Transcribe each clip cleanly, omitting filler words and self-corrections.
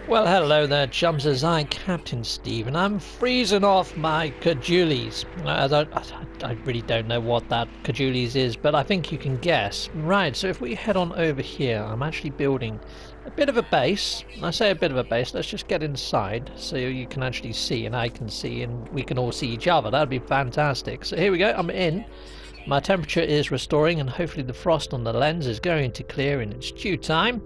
Well, hello there, chums. As I, Captain Steve, and I'm freezing off my cajulies. I really don't know what that cajulies is, but I think you can guess. Right, so if we head on over here, I'm actually building a bit of a base. I say a bit of a base, let's just get inside so you can actually see, and I can see, and we can all see each other. That'd be fantastic. So here we go, I'm in. My temperature is restoring, and hopefully the frost on the lens is going to clear in its due time.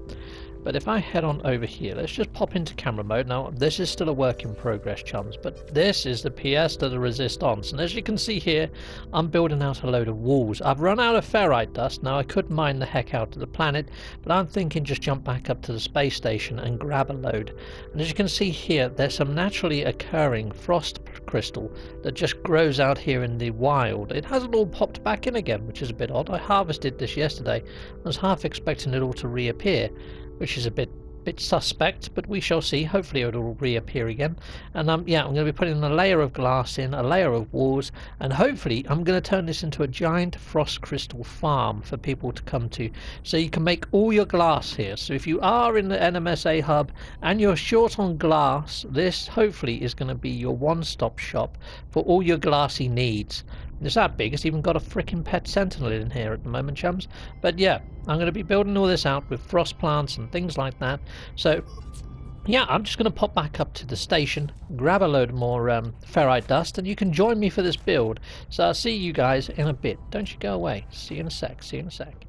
But if I head on over here, let's just pop into camera mode. Now, this is still a work in progress, chums, but this is the pièce de la resistance. And as you can see here, I'm building out a load of walls. I've run out of ferrite dust. Now, I could mine the heck out of the planet, but I'm thinking just jump back up to the space station and grab a load. And as you can see here, there's some naturally occurring frost crystal that just grows out here in the wild. It hasn't all popped back in again, which is a bit odd. I harvested this yesterday. I was half expecting it all to reappear, which is a bit suspect, but we shall see. Hopefully it will reappear again. And yeah, I'm going to be putting a layer of glass in, a layer of walls, and hopefully I'm going to turn this into a giant frost crystal farm for people to come to, so you can make all your glass here. So if you are in the NMSA hub and you're short on glass, this hopefully is going to be your one-stop shop for all your glassy needs. It's that big, it's even got a frickin' pet sentinel in here at the moment, chums. But yeah, I'm going to be building all this out with frost plants and things like that. So yeah, I'm just going to pop back up to the station, grab a load more ferrite dust, and you can join me for this build. So I'll see you guys in a bit. Don't you go away. See you in a sec. See you in a sec.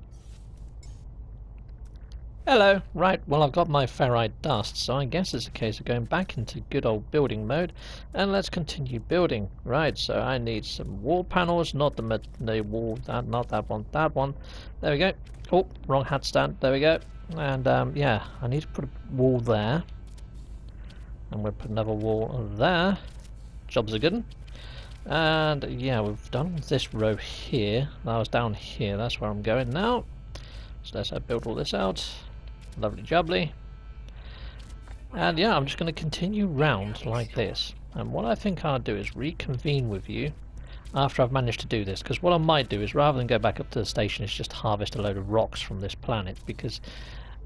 Hello. Right, well, I've got my ferrite dust, so I guess it's a case of going back into good old building mode, and let's continue building. Right, so I need some wall panels, not the wall, not that one, that one. There we go. Oh, wrong hat stand. There we go. And yeah, I need to put a wall there, and we'll put another wall there. Job's a good one. And yeah, we've done this row here. That was down here. That's where I'm going now. So let's build all this out. Lovely jubbly. And yeah, I'm just going to continue round like this. And what I think I'll do is reconvene with you after I've managed to do this. Because what I might do is, rather than go back up to the station, is just harvest a load of rocks from this planet. Because,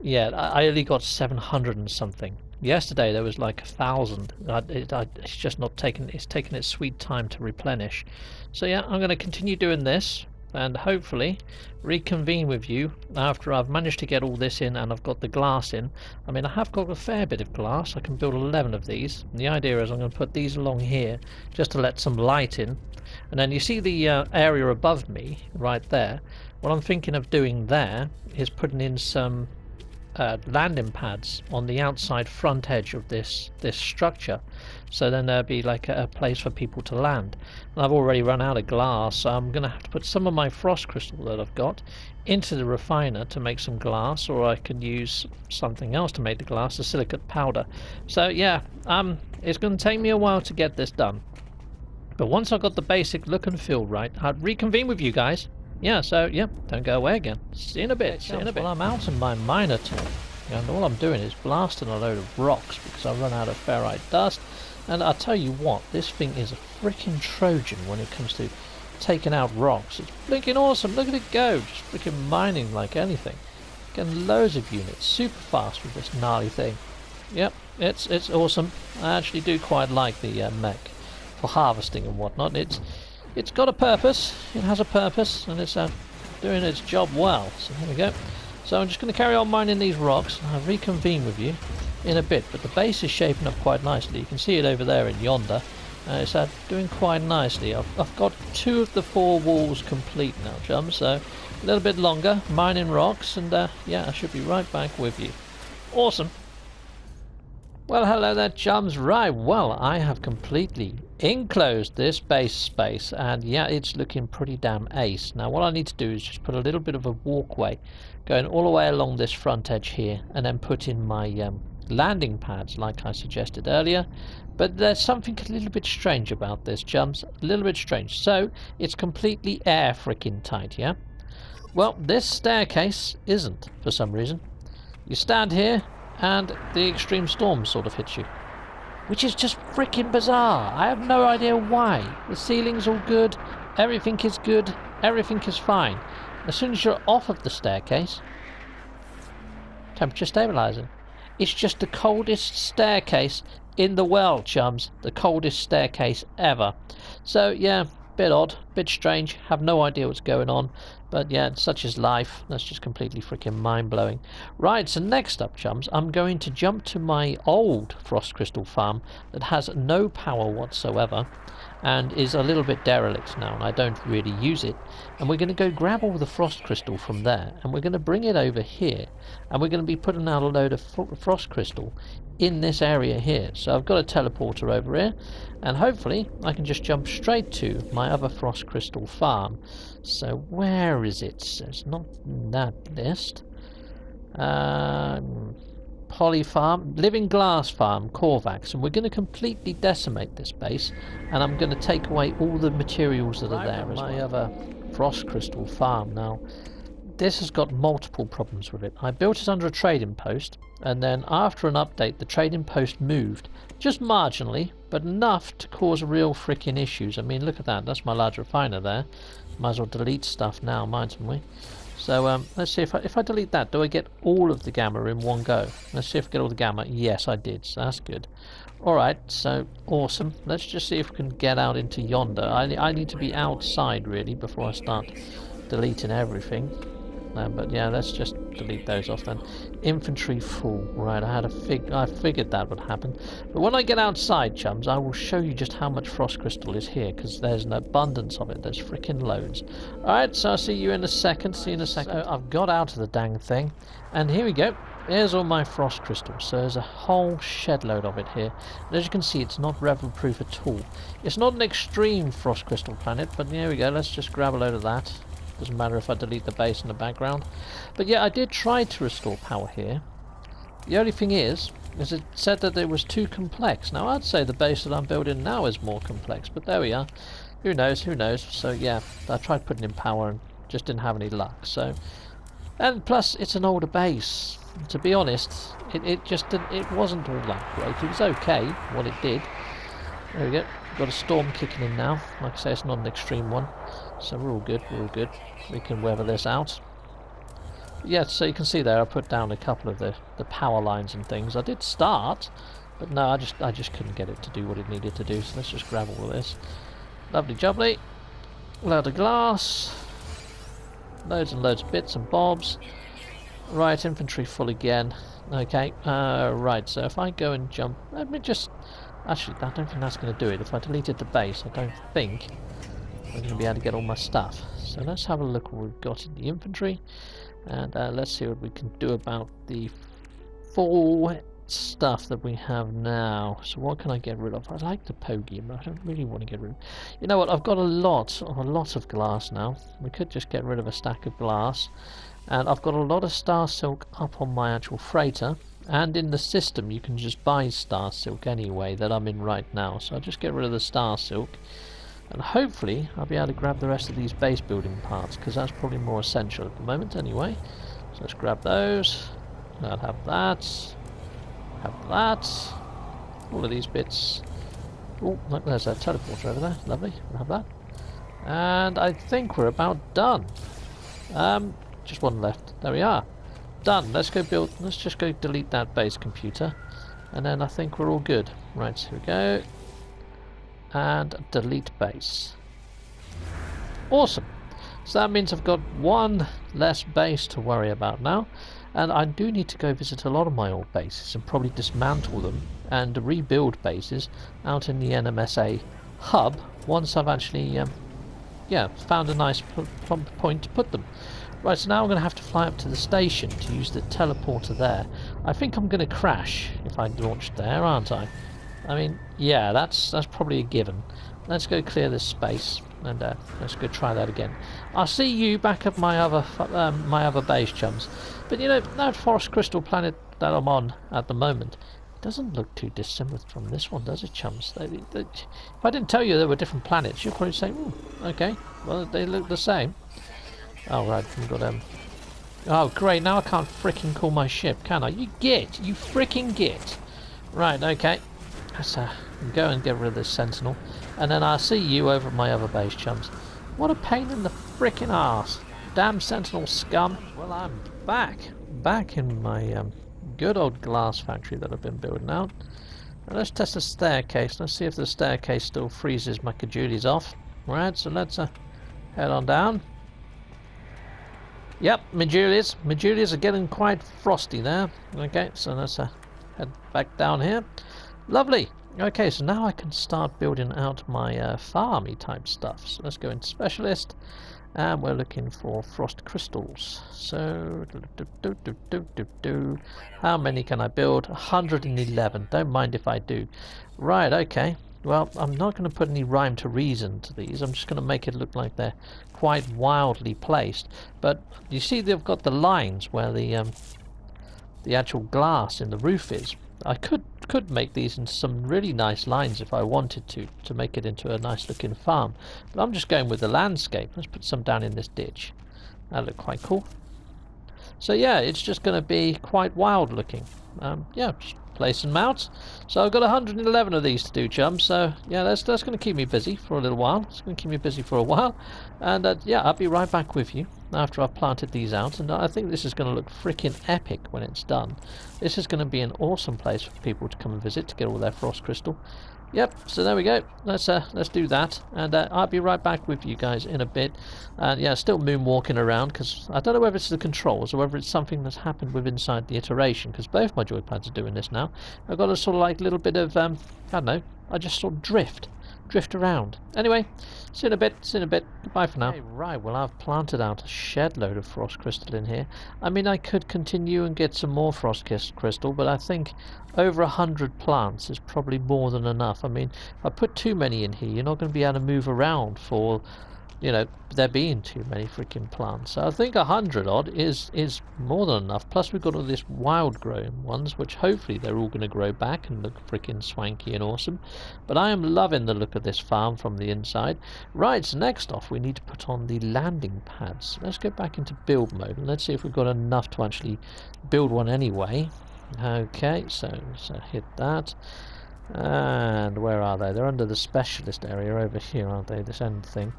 yeah, I only got 700 and something. Yesterday there was like 1,000. It's just not taking. It's taking its sweet time to replenish. So yeah, I'm going to continue doing this, and hopefully reconvene with you after I've managed to get all this in and I've got the glass in. I mean, I have got a fair bit of glass. I can build 11 of these. And the idea is I'm going to put these along here just to let some light in. And then you see the area above me right there. What I'm thinking of doing there is putting in some landing pads on the outside front edge of this structure, so then there'll be like a place for people to land. And I've already run out of glass, so I'm gonna have to put some of my frost crystal that I've got into the refiner to make some glass, or I can use something else to make the glass, the silicate powder. So yeah, it's gonna take me a while to get this done, but once I've got the basic look and feel right, I'll reconvene with you guys. Yeah, so, yeah, don't go away again. See you in a bit, see you in a bit. Well, I'm out in my miner tool, and all I'm doing is blasting a load of rocks because I've run out of ferrite dust. And I'll tell you what, this thing is a freaking Trojan when it comes to taking out rocks. It's blinking awesome, look at it go, just freaking mining like anything. Getting loads of units, super fast with this gnarly thing. Yep, it's awesome. I actually do quite like the mech for harvesting and whatnot. It's got a purpose, it has a purpose, and it's doing its job well. So here we go. So I'm just going to carry on mining these rocks, and I'll reconvene with you in a bit. But the base is shaping up quite nicely. You can see it over there in yonder. It's doing quite nicely. I've got 2 of the 4 walls complete now, chums, so a little bit longer, mining rocks, and yeah, I should be right back with you. Awesome. Well, hello there, chums. Right, well, I have completely enclosed this base space, and yeah, it's looking pretty damn ace. Now, what I need to do is just put a little bit of a walkway going all the way along this front edge here, and then put in my landing pads like I suggested earlier. But there's something a little bit strange about this, chums. A little bit strange. So, it's completely air freaking tight, yeah? Well, this staircase isn't, for some reason. You stand here, and the extreme storm sort of hits you, which is just freaking bizarre. I have no idea why. The ceiling's all good, everything is good, everything is fine. As soon as you're off of the staircase, temperature stabilizing. It's just the coldest staircase in the world, chums. The coldest staircase ever. So, yeah, bit odd, bit strange. Have no idea what's going on. But yeah, such is life. That's just completely freaking mind-blowing. Right, so next up, chums, I'm going to jump to my old frost crystal farm that has no power whatsoever and is a little bit derelict now, and I don't really use it. And we're going to go grab all the frost crystal from there, and we're going to bring it over here, and we're going to be putting out a load of frost crystal in this area here. So I've got a teleporter over here, and hopefully I can just jump straight to my other frost crystal farm. So where is it? So it's not in that list. Poly farm, living glass farm, Korvax, and we're going to completely decimate this base, and I'm going to take away all the materials that are there as well. My other frost crystal farm now. This has got multiple problems with it. I built it under a trading post, and then after an update the trading post moved, just marginally, but enough to cause real freaking issues. I mean, look at that, that's my large refiner there. Might as well delete stuff now, mightn't we? So let's see, if I delete that, do I get all of the gamma in one go? Let's see if I get all the gamma. Yes, I did, so that's good. Alright, so awesome. Let's just see if we can get out into yonder. I need to be outside really before I start deleting everything. But yeah, let's just delete those off then. Infantry full. Right, I figured that would happen. But when I get outside, chums, I will show you just how much frost crystal is here, because there's an abundance of it. There's freaking loads. Alright, so I'll see you in a second. See you in a second. So I've got out of the dang thing, and here we go. Here's all my frost crystals. So there's a whole shed load of it here. And as you can see, it's not revel proof at all. It's not an extreme frost crystal planet, but here we go. Let's just grab a load of that. Doesn't matter if I delete the base in the background. But yeah, I did try to restore power here. The only thing is it said that it was too complex. Now I'd say the base that I'm building now is more complex, but there we are. Who knows, who knows. So yeah, I tried putting in power and just didn't have any luck. So, and plus it's an older base. To be honest, it wasn't all that great. It was okay what it did. There we go. Got a storm kicking in now. Like I say, it's not an extreme one. So we're all good, we're all good. We can weather this out. But yeah, so you can see there I put down a couple of the power lines and things. I did start, but no, I just couldn't get it to do what it needed to do. So let's just grab all of this. Lovely jubbly. Load of glass. Loads and loads of bits and bobs. Right, infantry full again. Okay, right, so if I go and jump... Let me just... Actually, I don't think that's going to do it. If I deleted the base, I don't think I'm going to be able to get all my stuff. So let's have a look what we've got in the infantry, and let's see what we can do about the full stuff that we have now. So what can I get rid of? I like the podium, but I don't really want to get rid of... You know what, I've got a lot of glass now. We could just get rid of a stack of glass, and I've got a lot of star silk up on my actual freighter. And in the system you can just buy star silk anyway that I'm in right now, so I'll just get rid of the star silk, and hopefully I'll be able to grab the rest of these base building parts, because that's probably more essential at the moment anyway. So let's grab those. I'll have that, all of these bits. Oh, look, there's a teleporter over there, lovely, we'll have that. And I think we're about done. Just one left, there we are. Done. Let's just go delete that base computer, and then I think we're all good. Right, so here we go, and delete base. Awesome. So that means I've got one less base to worry about now, and I do need to go visit a lot of my old bases and probably dismantle them and rebuild bases out in the NMSA hub once I've actually found a nice point to put them. Right, so now I'm going to have to fly up to the station to use the teleporter there. I think I'm going to crash if I launch there, aren't I? I mean, yeah, that's probably a given. Let's go clear this space, and let's go try that again. I'll see you back at my other base, chums. But you know, that forest crystal planet that I'm on at the moment, it doesn't look too dissimilar from this one, does it, chums? If I didn't tell you there were different planets, you'd probably say, okay, well, they look the same. Oh, right, we've got them. Oh, great, now I can't fricking call my ship, can I? You fricking git. Right, okay. Let's go and get rid of this sentinel. And then I'll see you over at my other base, chums. What a pain in the fricking arse. Damn sentinel scum. Well, I'm back in my good old glass factory that I've been building out. Now let's test the staircase. Let's see if the staircase still freezes my cajulies off. Right, so let's head on down. Yep, Majulias are getting quite frosty there. Okay, so let's head back down here. Lovely. Okay, so now I can start building out my farmy type stuff. So let's go into specialist, and we're looking for frost crystals. So, how many can I build? 111. Don't mind if I do. Right, okay. Well, I'm not going to put any rhyme to reason to these. I'm just going to make it look like they're quite wildly placed. But you see they've got the lines where the actual glass in the roof is. I could make these into some really nice lines if I wanted to make it into a nice looking farm. But I'm just going with the landscape. Let's put some down in this ditch. That'll look quite cool. So yeah, it's just going to be quite wild looking. Yeah, just place them out. So I've got 111 of these to do, chum. So yeah, that's going to keep me busy for a little while. It's going to keep me busy for a while. And yeah, I'll be right back with you after I've planted these out. And I think this is going to look freaking epic when it's done. This is going to be an awesome place for people to come and visit to get all their frost crystal. Yep, so there we go. Let's do that, and I'll be right back with you guys in a bit. And yeah, still moonwalking around because I don't know whether it's the controls or whether it's something that's happened with inside the iteration. Because both my joypads are doing this now. I've got a sort of like little bit of I don't know. I just sort of drift around. Anyway, see you in a bit. Goodbye for now. Okay, right, well I've planted out a shed load of frost crystal in here. I mean, I could continue and get some more frost crystal, but I think over 100 plants is probably more than enough. I mean, if I put too many in here, you're not going to be able to move around for, you know, there being too many freaking plants. So I think 100 odd is more than enough. Plus we've got all these wild growing ones, which hopefully they're all going to grow back and look freaking swanky and awesome. But I am loving the look of this farm from the inside. Right, so next off we need to put on the landing pads. Let's go back into build mode and let's see if we've got enough to actually build one anyway. Okay, so hit that. And where are they? They're under the specialist area over here, aren't they? This end thing.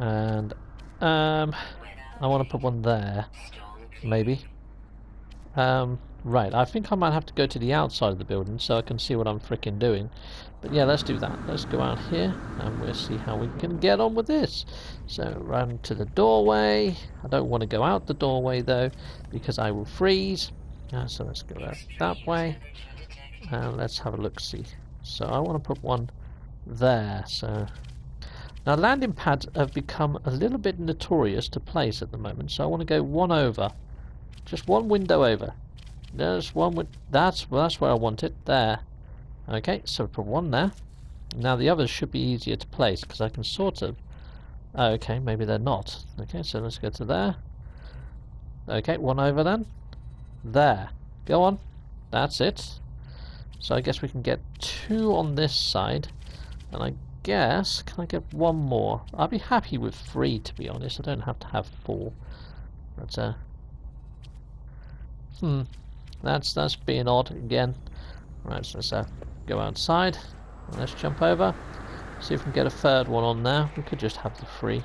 And I want to put one there, maybe. Right, I think I might have to go to the outside of the building so I can see what I'm freaking doing. But yeah, let's do that. Let's go out here and we'll see how we can get on with this. So run to the doorway. I don't want to go out the doorway though because I will freeze. So let's go out that way and let's have a look-see. So I want to put one there. So now landing pads have become a little bit notorious to place at the moment, so I want to go one over, just one window over. There's one with that's where I want it. There. Okay, so put one there. Now the others should be easier to place because I can sort of. Oh, okay, maybe they're not. Okay, so let's go to there. Okay, one over then. There. Go on. That's it. So I guess we can get two on this side, and I guess can I get one more? I'll be happy with 3 to be honest. I don't have to have 4. But that's being odd again. Right, so let's go outside and let's jump over. See if we can get a third one on there. We could just have the 3.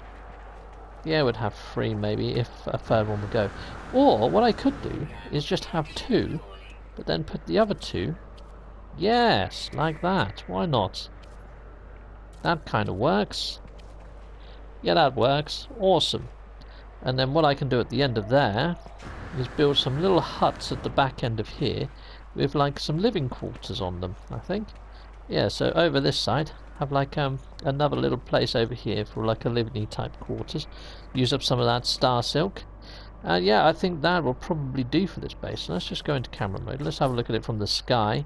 Yeah, we'd have 3 maybe if a third one would go. Or what I could do is just have 2, but then put the other 2. Yes, like that. Why not? That kind of works. Yeah, that works. Awesome. And then what I can do at the end of there is build some little huts at the back end of here with like some living quarters on them, I think. Yeah, so over this side have like another little place over here for like a living type quarters. Use up some of that star silk. And yeah, I think that will probably do for this base. So let's just go into camera mode. Let's have a look at it from the sky.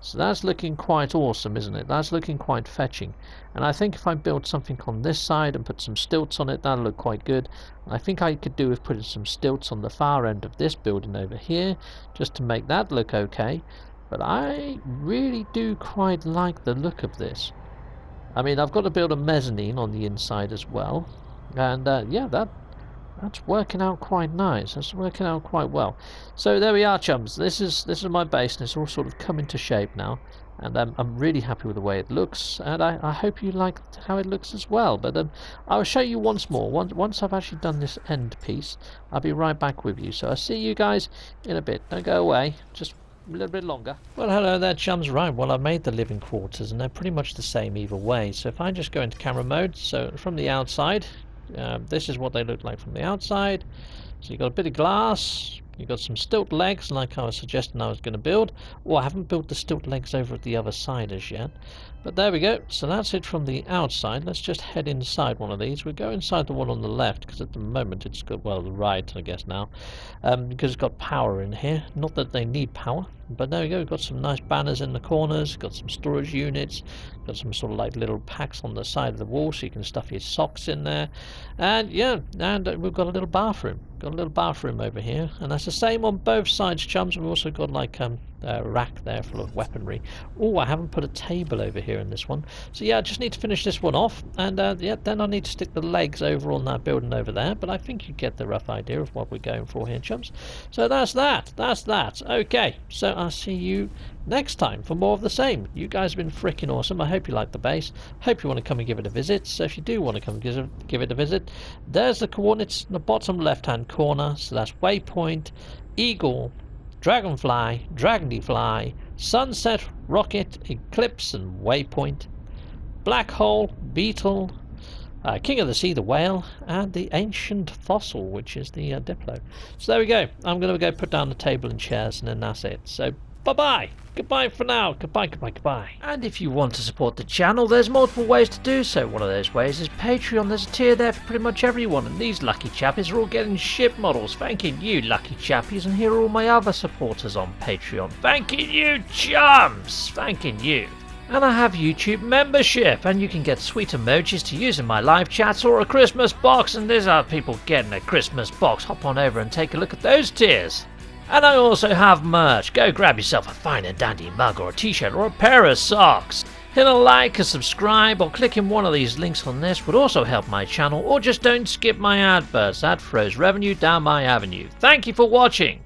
So that's looking quite awesome, isn't it? That's looking quite fetching. And I think if I build something on this side and put some stilts on it, that'll look quite good. And I think I could do with putting some stilts on the far end of this building over here, just to make that look okay. But I really do quite like the look of this. I mean, I've got to build a mezzanine on the inside as well. And yeah, That's working out quite nice. That's working out quite well. So there we are, chums. This is my base, and it's all sort of come into shape now. And I'm really happy with the way it looks, and I hope you like how it looks as well. But I'll show you once more. Once I've actually done this end piece, I'll be right back with you. So I'll see you guys in a bit. Don't go away. Just a little bit longer. Well, hello there, chums. Right, well, I've made the living quarters, and they're pretty much the same either way. So if I just go into camera mode, so from the outside, this is what they look like from the outside. So you've got a bit of glass, you've got some stilt legs like I was suggesting I was going to build. Oh, I haven't built the stilt legs over at the other side as yet. But there we go. So that's it from the outside. Let's just head inside one of these. We'll go inside the one on the left because at the moment it's got, well, the right I guess now, because it's got power in here. Not that they need power, but there we go. We've got some nice banners in the corners, got some storage units, got some sort of like little packs on the side of the wall so you can stuff your socks in there. And yeah, and we've got a little bathroom. Got a little bathroom over here, and that's the same on both sides, chums. We've also got like a rack there full of weaponry. Oh, I haven't put a table over here in this one. So yeah, I just need to finish this one off, and yeah, then I need to stick the legs over on that building over there. But I think you get the rough idea of what we're going for here, chums. So that's that. That's that. Okay, so I'll see you next time for more of the same. You guys have been freaking awesome. I hope you like the base. Hope you want to come and give it a visit. So if you do want to come and give it a visit, there's the coordinates in the bottom left hand corner. So that's waypoint, eagle, dragonfly, dragonfly, sunset, rocket, eclipse and waypoint, black hole, beetle, king of the sea, the whale, and the ancient fossil, which is the diplo. So there we go. I'm going to go put down the table and chairs, and then that's it. So bye-bye. Goodbye for now. Goodbye, goodbye, goodbye. And if you want to support the channel, there's multiple ways to do so. One of those ways is Patreon. There's a tier there for pretty much everyone, and these lucky chappies are all getting ship models. Thanking you, lucky chappies, and here are all my other supporters on Patreon. Thanking you, chums. Thanking you. And I have YouTube membership, and you can get sweet emojis to use in my live chats or a Christmas box, and there's other people getting a Christmas box. Hop on over and take a look at those tiers. And I also have merch. Go grab yourself a fine and dandy mug or a t-shirt or a pair of socks. Hit a like, a subscribe, or clicking one of these links on this would also help my channel, or just don't skip my adverts. That throws revenue down my avenue. Thank you for watching.